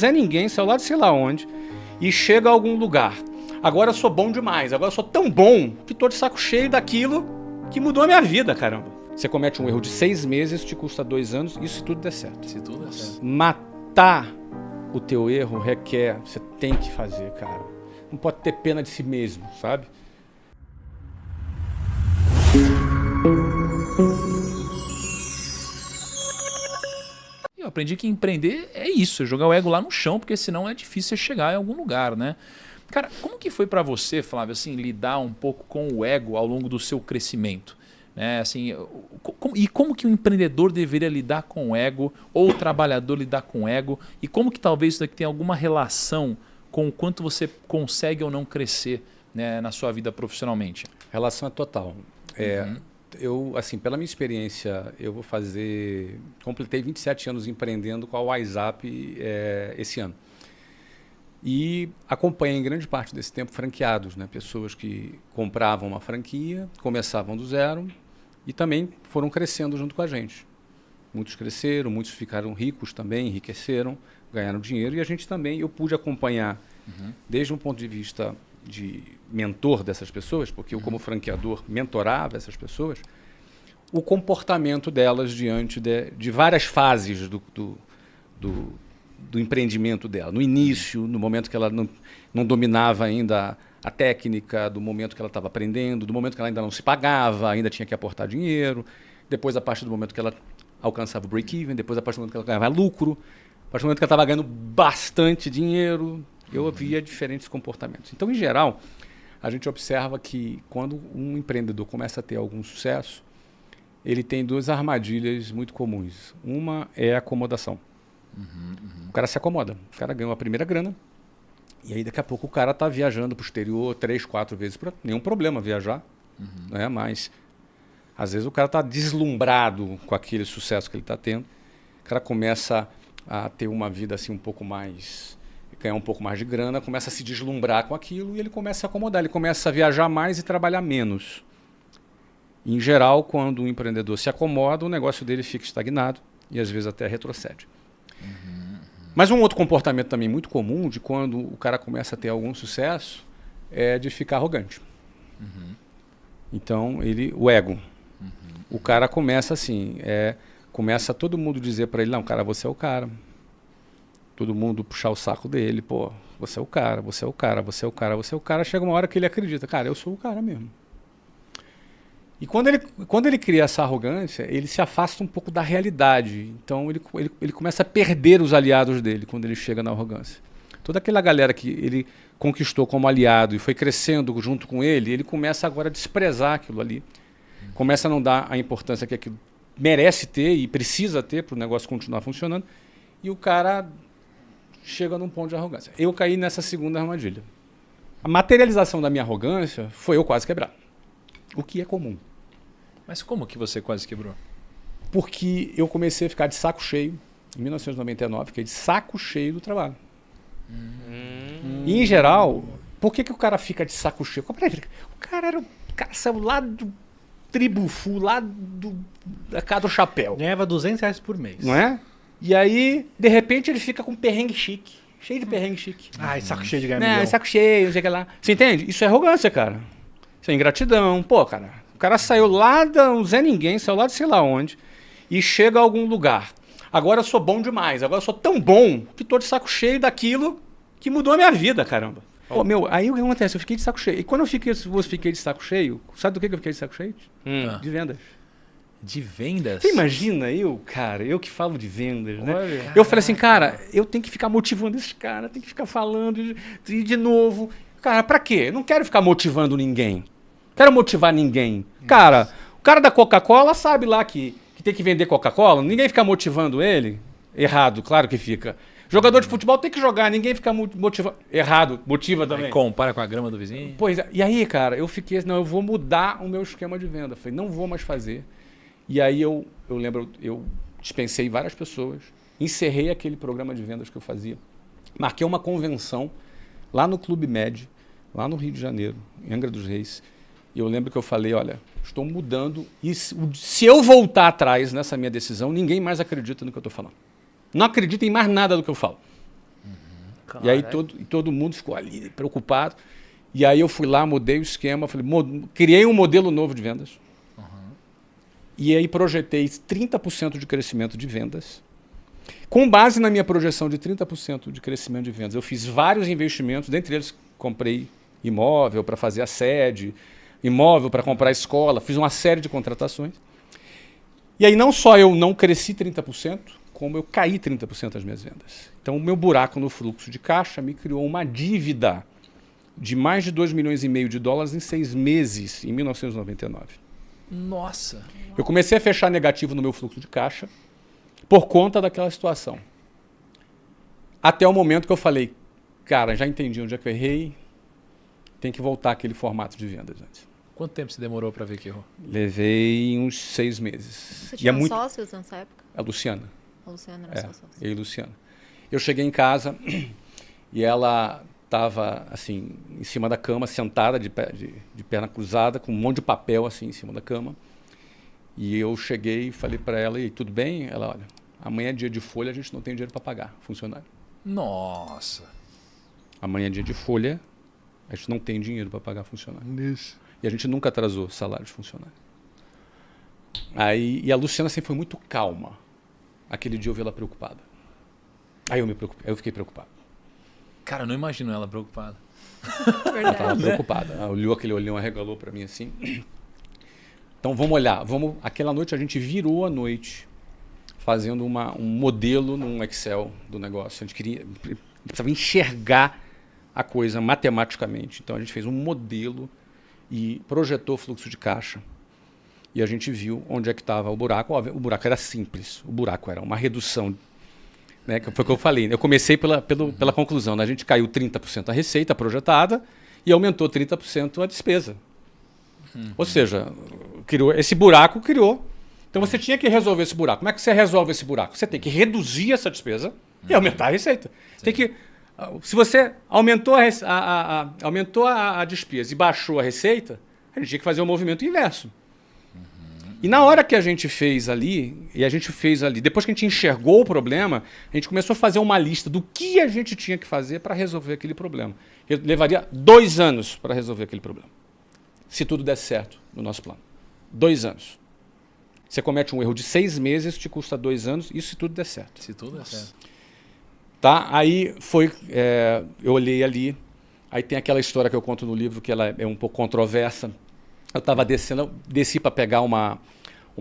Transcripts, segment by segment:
Zé Ninguém, saiu lá de sei lá onde, e chega a algum lugar. Agora eu sou bom demais, agora eu sou tão bom que tô de saco cheio daquilo que mudou a minha vida, caramba. Você comete um erro de 6 meses, te custa 2 anos, isso se tudo der certo. Se tudo der certo. Matar o teu erro requer, você tem que fazer, cara. Não pode ter pena de si mesmo, sabe? Eu aprendi que empreender é isso, é jogar o ego lá no chão, porque senão é difícil você chegar em algum lugar, né? Cara, como que foi pra você, Flávio, assim, lidar um pouco com o ego ao longo do seu crescimento? Né? Assim, como que o empreendedor deveria lidar com o ego, ou o trabalhador lidar com o ego, e como que talvez isso daqui tenha alguma relação com o quanto você consegue ou não crescer, né, na sua vida profissionalmente? Relação é total. Eu, assim, pela minha experiência, completei 27 anos empreendendo com a WhatsApp esse ano. E acompanhei em grande parte desse tempo franqueados, né? Pessoas que compravam uma franquia, começavam do zero e também foram crescendo junto com a gente. Muitos cresceram, muitos ficaram ricos também, enriqueceram, ganharam dinheiro, e a gente também, eu pude acompanhar desde um ponto de vista de mentor dessas pessoas, porque eu como franqueador mentorava essas pessoas, o comportamento delas diante de várias fases do empreendimento dela. No início, no momento que ela não dominava ainda a técnica, do momento que ela estava aprendendo, do momento que ela ainda não se pagava, ainda tinha que aportar dinheiro, depois a partir do momento que ela alcançava o break-even, depois a partir do momento que ela ganhava lucro, a partir do momento que ela estava ganhando bastante dinheiro, eu via diferentes comportamentos. Então, em geral, a gente observa que quando um empreendedor começa a ter algum sucesso, ele tem 2 armadilhas muito comuns. Uma é a acomodação. O cara se acomoda, o cara ganhou a primeira grana, e aí daqui a pouco o cara está viajando para o exterior 3, 4 vezes, nenhum problema viajar, né? Mas às vezes o cara está deslumbrado com aquele sucesso que ele está tendo, o cara começa a ter uma vida assim um pouco mais, ganhar um pouco mais de grana, começa a se deslumbrar com aquilo e ele começa a se acomodar, ele começa a viajar mais e trabalhar menos. Em geral, quando o empreendedor se acomoda, o negócio dele fica estagnado e às vezes até retrocede. Mas um outro comportamento também muito comum de quando o cara começa a ter algum sucesso é de ficar arrogante. Então, o ego. O cara começa assim, começa todo mundo dizer para ele, não, cara, você é o cara. Todo mundo puxar o saco dele, pô, você é o cara, você é o cara, você é o cara, você é o cara. Chega uma hora que ele acredita, cara, eu sou o cara mesmo. E quando ele cria essa arrogância, ele se afasta um pouco da realidade. Então ele começa a perder os aliados dele quando ele chega na arrogância. Toda aquela galera que ele conquistou como aliado e foi crescendo junto com ele começa agora a desprezar aquilo ali. Começa a não dar a importância que aquilo merece ter e precisa ter para o negócio continuar funcionando. E o cara chega num ponto de arrogância. Eu caí nessa segunda armadilha. A materialização da minha arrogância foi eu quase quebrar. O que é comum. Mas como que você quase quebrou? Porque eu comecei a ficar de saco cheio, em 1999, fiquei de saco cheio do trabalho. E, em geral, por que o cara fica de saco cheio? O cara saiu lá do Tribufu, lá da casa do chapéu. Ganhava R$200 por mês. Não é? E aí, de repente, ele fica com um perrengue chique. Cheio de perrengue chique. Ai, saco cheio de ganhar milhão. Saco cheio, não sei o que lá. Você entende? Isso é arrogância, cara. Isso é ingratidão. Pô, cara, o cara saiu lá do Zé Ninguém, saiu lá de sei lá onde, e chega a algum lugar. Agora eu sou bom demais, agora eu sou tão bom que tô de saco cheio daquilo que mudou a minha vida, caramba. Pô, aí o que acontece? Eu fiquei de saco cheio. E quando eu fiquei de saco cheio, sabe do que eu fiquei de saco cheio? De vendas. De vendas? Você imagina eu que falo de vendas, né? Olha. Eu falei assim, cara, eu tenho que ficar motivando esse cara, tenho que ficar falando de novo. Cara, pra quê? Eu não quero ficar motivando ninguém. Quero motivar ninguém. Cara, o cara da Coca-Cola sabe lá que tem que vender Coca-Cola, ninguém fica motivando ele. Errado, claro que fica. Jogador de futebol tem que jogar, ninguém fica motivando. Errado, motiva também. Aí compara com a grama do vizinho. Pois é. E aí, cara, eu fiquei, não, eu vou mudar o meu esquema de venda. Falei, não vou mais fazer. E aí eu lembro, eu dispensei várias pessoas, encerrei aquele programa de vendas que eu fazia, marquei uma convenção lá no Clube Med, lá no Rio de Janeiro, em Angra dos Reis. E eu lembro que eu falei, olha, estou mudando e se eu voltar atrás nessa minha decisão, ninguém mais acredita no que eu estou falando. Não acredita em mais nada do que eu falo. E aí todo mundo ficou ali preocupado. E aí eu fui lá, mudei o esquema, falei, criei um modelo novo de vendas. E aí projetei 30% de crescimento de vendas. Com base na minha projeção de 30% de crescimento de vendas, eu fiz vários investimentos, dentre eles comprei imóvel para fazer a sede, imóvel para comprar a escola, fiz uma série de contratações. E aí não só eu não cresci 30%, como eu caí 30% das minhas vendas. Então o meu buraco no fluxo de caixa me criou uma dívida de mais de 2,5 milhões de dólares em 6 meses, em 1999. Nossa! Eu comecei a fechar negativo no meu fluxo de caixa por conta daquela situação. Até o momento que eu falei, cara, já entendi onde é que eu errei, tem que voltar àquele formato de vendas antes. Quanto tempo você demorou para ver que errou? Levei uns 6 meses. Você tinha sócios nessa época? A Luciana. A Luciana era sua sócia. Eu e a Luciana. Eu cheguei em casa e ela estava assim, em cima da cama, sentada, de perna cruzada, com um monte de papel assim em cima da cama. E eu cheguei e falei para ela, e tudo bem? Ela, olha, amanhã é dia de folha, a gente não tem dinheiro para pagar funcionário. Nossa! Amanhã é dia de folha, a gente não tem dinheiro para pagar funcionário. Isso. E a gente nunca atrasou salário de funcionário. E a Luciana sempre foi muito calma. Aquele dia eu vi ela preocupada. Aí eu me preocupei, eu fiquei preocupado. Cara, eu não imagino ela preocupada. Verdade. Ela estava preocupada. Ela olhou aquele olhão, arregalou para mim assim. Então vamos olhar. Aquela noite a gente virou a noite fazendo um modelo num Excel do negócio. A gente precisava enxergar a coisa matematicamente. Então a gente fez um modelo e projetou o fluxo de caixa. E a gente viu onde é que estava o buraco. Óbvio, o buraco era simples. O buraco era uma redução, né, que foi o que eu falei. Eu comecei pela conclusão. Né? A gente caiu 30% a receita projetada e aumentou 30% a despesa. Ou seja, esse buraco criou. Então você tinha que resolver esse buraco. Como é que você resolve esse buraco? Você tem que reduzir essa despesa e aumentar a receita. Tem que, se você aumentou a despesa e baixou a receita, a gente tinha que fazer o movimento inverso. E na hora que a gente fez ali, depois que a gente enxergou o problema, a gente começou a fazer uma lista do que a gente tinha que fazer para resolver aquele problema. Levaria 2 anos para resolver aquele problema. Se tudo der certo no nosso plano. 2 anos. Você comete um erro de 6 meses, te custa 2 anos, isso se tudo der certo. Se tudo der certo. Tá? Aí eu olhei ali, aí tem aquela história que eu conto no livro, que ela é um pouco controversa. Eu estava desci para pegar uma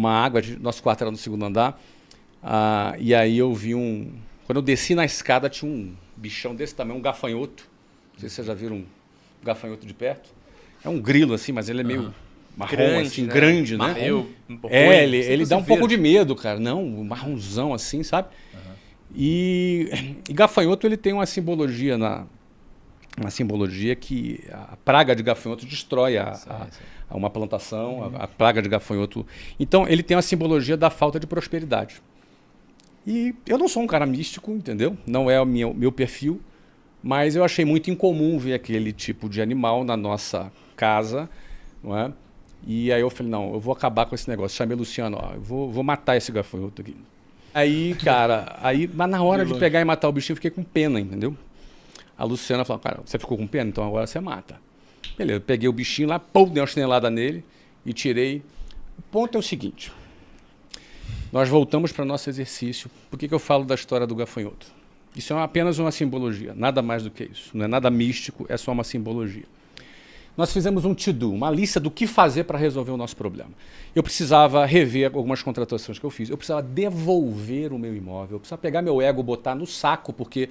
água, nosso quarto era no 2º andar, e aí eu vi quando eu desci na escada tinha um bichão desse tamanho, um gafanhoto. Não sei se vocês já viram um gafanhoto de perto. É um grilo assim, mas ele é meio marrom, grande, assim, né? Grande, né? Ele dá um pouco de medo, cara. Não, um marronzão assim, sabe? E gafanhoto ele tem uma simbologia que a praga de gafanhoto destrói uma plantação, a praga de gafanhoto. Então ele tem uma simbologia da falta de prosperidade. E eu não sou um cara místico, entendeu? Não é o meu perfil, mas eu achei muito incomum ver aquele tipo de animal na nossa casa, não é? E aí eu falei, não, eu vou acabar com esse negócio. Chamei o Luciano, eu vou matar esse gafanhoto aqui. Aí, cara, mas na hora de pegar e matar o bichinho, eu fiquei com pena, entendeu? A Luciana falou, cara, você ficou com pena? Então agora você mata. Beleza, eu peguei o bichinho lá, dei uma chinelada nele e tirei. O ponto é o seguinte, nós voltamos para o nosso exercício. Por que eu falo da história do gafanhoto? Isso é apenas uma simbologia, nada mais do que isso. Não é nada místico, é só uma simbologia. Nós fizemos um to-do, uma lista do que fazer para resolver o nosso problema. Eu precisava rever algumas contratações que eu fiz. Eu precisava devolver o meu imóvel. Eu precisava pegar meu ego, botar no saco, porque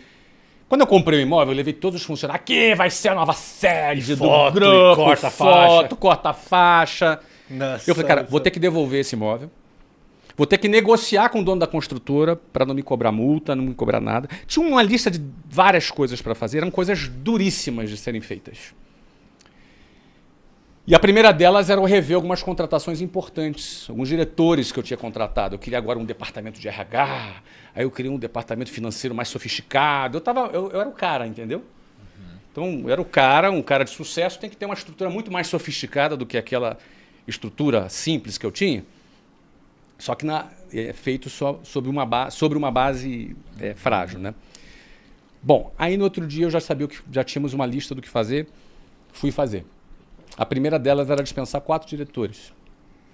quando eu comprei o imóvel, eu levei todos os funcionários. Aqui vai ser a nova sede do grupo, corta a faixa. Nossa, eu falei, cara, vou ter que devolver esse imóvel. Vou ter que negociar com o dono da construtora para não me cobrar multa, não me cobrar nada. Tinha uma lista de várias coisas para fazer. Eram coisas duríssimas de serem feitas. E a primeira delas era eu rever algumas contratações importantes, alguns diretores que eu tinha contratado. Eu queria agora um departamento de RH, aí eu queria um departamento financeiro mais sofisticado. Eu era o cara, entendeu? Então, eu era um cara de sucesso, tem que ter uma estrutura muito mais sofisticada do que aquela estrutura simples que eu tinha. Só que feito só sobre uma base frágil, né? Bom, aí no outro dia eu já sabia que já tínhamos uma lista do que fazer, fui fazer. A primeira delas era dispensar 4 diretores.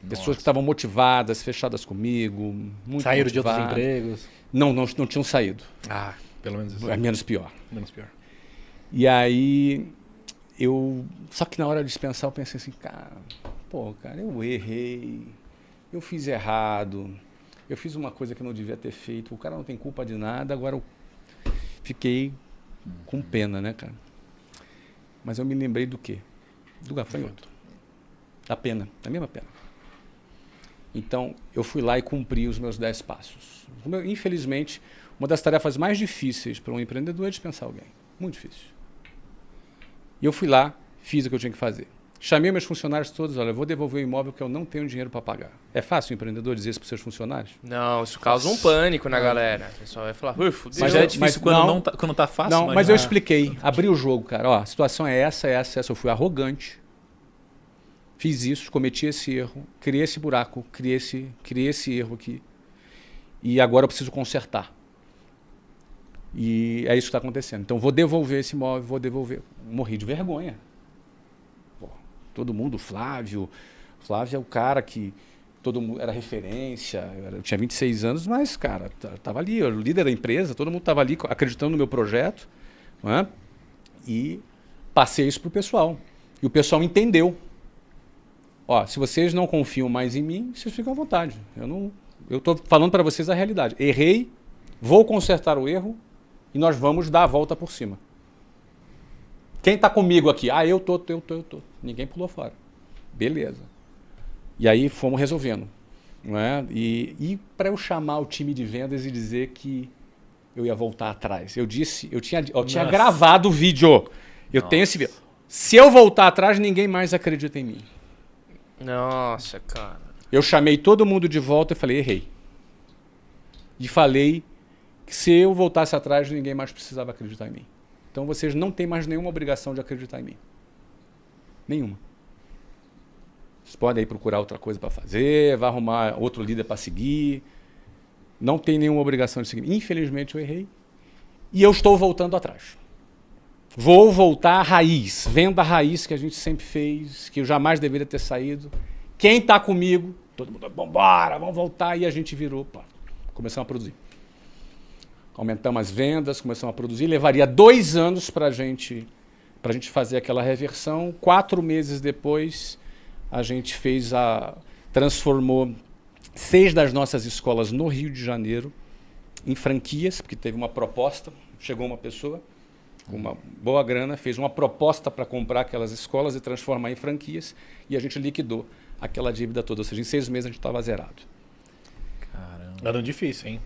Pessoas que estavam motivadas, fechadas comigo, muito Saíram de motivadas. outros empregos. Não tinham saído. Ah, pelo menos isso. É menos pior. Menos pior. E aí só que na hora de dispensar eu pensei assim, cara, eu errei, eu fiz errado, eu fiz uma coisa que eu não devia ter feito, o cara não tem culpa de nada, agora eu fiquei com pena, né, cara? Mas eu me lembrei do quê? Do gafanhoto. Da pena, da mesma pena. Então, eu fui lá e cumpri os meus 10 passos. Infelizmente, uma das tarefas mais difíceis para um empreendedor é dispensar alguém. Muito difícil. E eu fui lá, fiz o que eu tinha que fazer. Chamei meus funcionários todos, olha, eu vou devolver o imóvel porque eu não tenho dinheiro para pagar. É fácil o empreendedor dizer isso para os seus funcionários? Não, isso causa um pânico na galera. O pessoal vai falar, fudeu. Mas é difícil quando tá fácil. Não, mas eu expliquei, abri o jogo, cara. Ó, a situação é essa. Eu fui arrogante, fiz isso, cometi esse erro, criei esse buraco, criei esse erro aqui. E agora eu preciso consertar. E é isso que está acontecendo. Então, vou devolver esse imóvel, vou devolver. Morri de vergonha. Pô, todo mundo, Flávio é o cara que todo mundo era referência. Eu tinha 26 anos, mas, cara, estava ali, eu era o líder da empresa, todo mundo estava ali acreditando no meu projeto. Não é? E passei isso para o pessoal. E o pessoal entendeu. Ó, se vocês não confiam mais em mim, vocês ficam à vontade. Eu estou falando para vocês a realidade. Errei, vou consertar o erro e nós vamos dar a volta por cima. Quem está comigo aqui? Ah, eu tô. Ninguém pulou fora. Beleza. E aí fomos resolvendo. Não é? E para eu chamar o time de vendas e dizer que eu ia voltar atrás. Eu tinha gravado o vídeo. Eu tenho esse vídeo. Se eu voltar atrás, ninguém mais acredita em mim. Nossa, cara. Eu chamei todo mundo de volta e falei, errei. E falei que se eu voltasse atrás, ninguém mais precisava acreditar em mim. Então vocês não têm mais nenhuma obrigação de acreditar em mim. Nenhuma. Vocês podem aí procurar outra coisa para fazer, vai arrumar outro líder para seguir. Não tem nenhuma obrigação de seguir. Infelizmente eu errei. E eu estou voltando atrás. Vou voltar à raiz. Venda a raiz que a gente sempre fez, que eu jamais deveria ter saído. Quem está comigo? Todo mundo, vambora, vamos voltar. E a gente virou, começamos a produzir. Aumentamos as vendas, começamos a produzir. Levaria 2 anos para a gente fazer aquela reversão. 4 meses depois, a gente transformou 6 das nossas escolas no Rio de Janeiro em franquias, porque teve uma proposta. Chegou uma pessoa com uma boa grana, fez uma proposta para comprar aquelas escolas e transformar em franquias. E a gente liquidou aquela dívida toda. Ou seja, em 6 meses a gente estava zerado. Caramba. Era difícil, hein?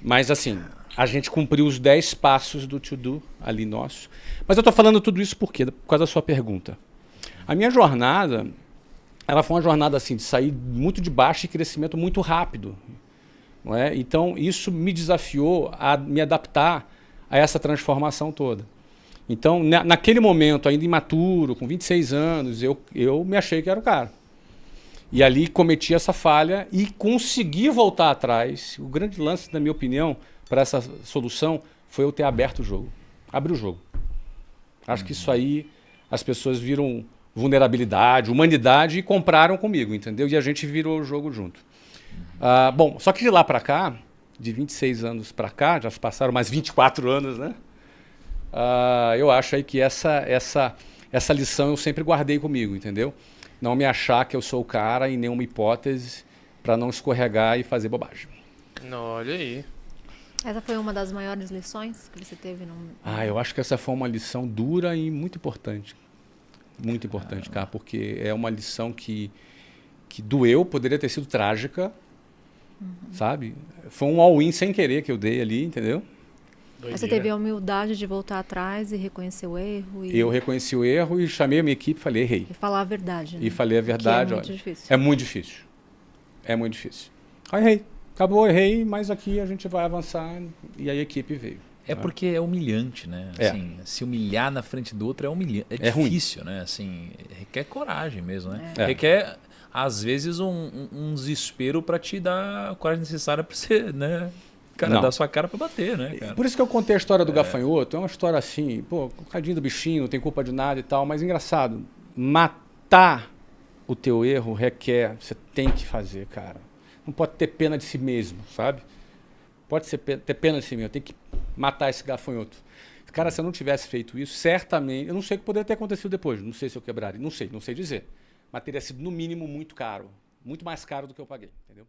Mas assim, a gente cumpriu os 10 passos do To-Do ali nosso. Mas eu estou falando tudo isso por quê? Por causa da sua pergunta. A minha jornada, ela foi uma jornada assim, de sair muito de baixo e crescimento muito rápido. Não é? Então, isso me desafiou a me adaptar a essa transformação toda. Então, naquele momento, ainda imaturo, com 26 anos, eu me achei que era o cara. E ali cometi essa falha e consegui voltar atrás. O grande lance, na minha opinião, para essa solução foi eu ter aberto o jogo. Abrir o jogo. Acho que isso aí as pessoas viram vulnerabilidade, humanidade e compraram comigo, entendeu? E a gente virou o jogo junto. Bom, só que de lá para cá, de 26 anos para cá, já passaram mais 24 anos, né? Eu acho aí que essa lição eu sempre guardei comigo, entendeu? Não me achar que eu sou o cara em nenhuma hipótese para não escorregar e fazer bobagem. Olha aí. Essa foi uma das maiores lições que você teve? Eu acho que essa foi uma lição dura e muito importante. Muito importante, cara, porque é uma lição que doeu, poderia ter sido trágica, sabe? Foi um all-in sem querer que eu dei ali, entendeu? Mas você teve a humildade de voltar atrás e reconhecer o erro? Eu reconheci o erro e chamei a minha equipe e falei, errei. E falar a verdade, né? E falei a verdade. Que é muito difícil. É muito difícil. É muito difícil. Errei. Acabou, errei, mas aqui a gente vai avançar e a equipe veio. É porque é humilhante, né? Assim, se humilhar na frente do outro é humilhante. É difícil, né? Assim, requer coragem mesmo, né? Requer, às vezes, um desespero para te dar a coragem necessária para você, né? Cara, Não. dá sua cara pra bater, né, cara? Por isso que eu contei a história do gafanhoto. É uma história assim, pô, coitadinho do bichinho, não tem culpa de nada e tal, mas engraçado. Matar o teu erro requer, você tem que fazer, cara. Não pode ter pena de si mesmo, sabe? Pode ter pena de si mesmo, tem que matar esse gafanhoto. Cara, se eu não tivesse feito isso, certamente, eu não sei o que poderia ter acontecido depois, não sei se eu quebraria, não sei dizer. Mas teria sido, no mínimo, muito caro. Muito mais caro do que eu paguei, entendeu?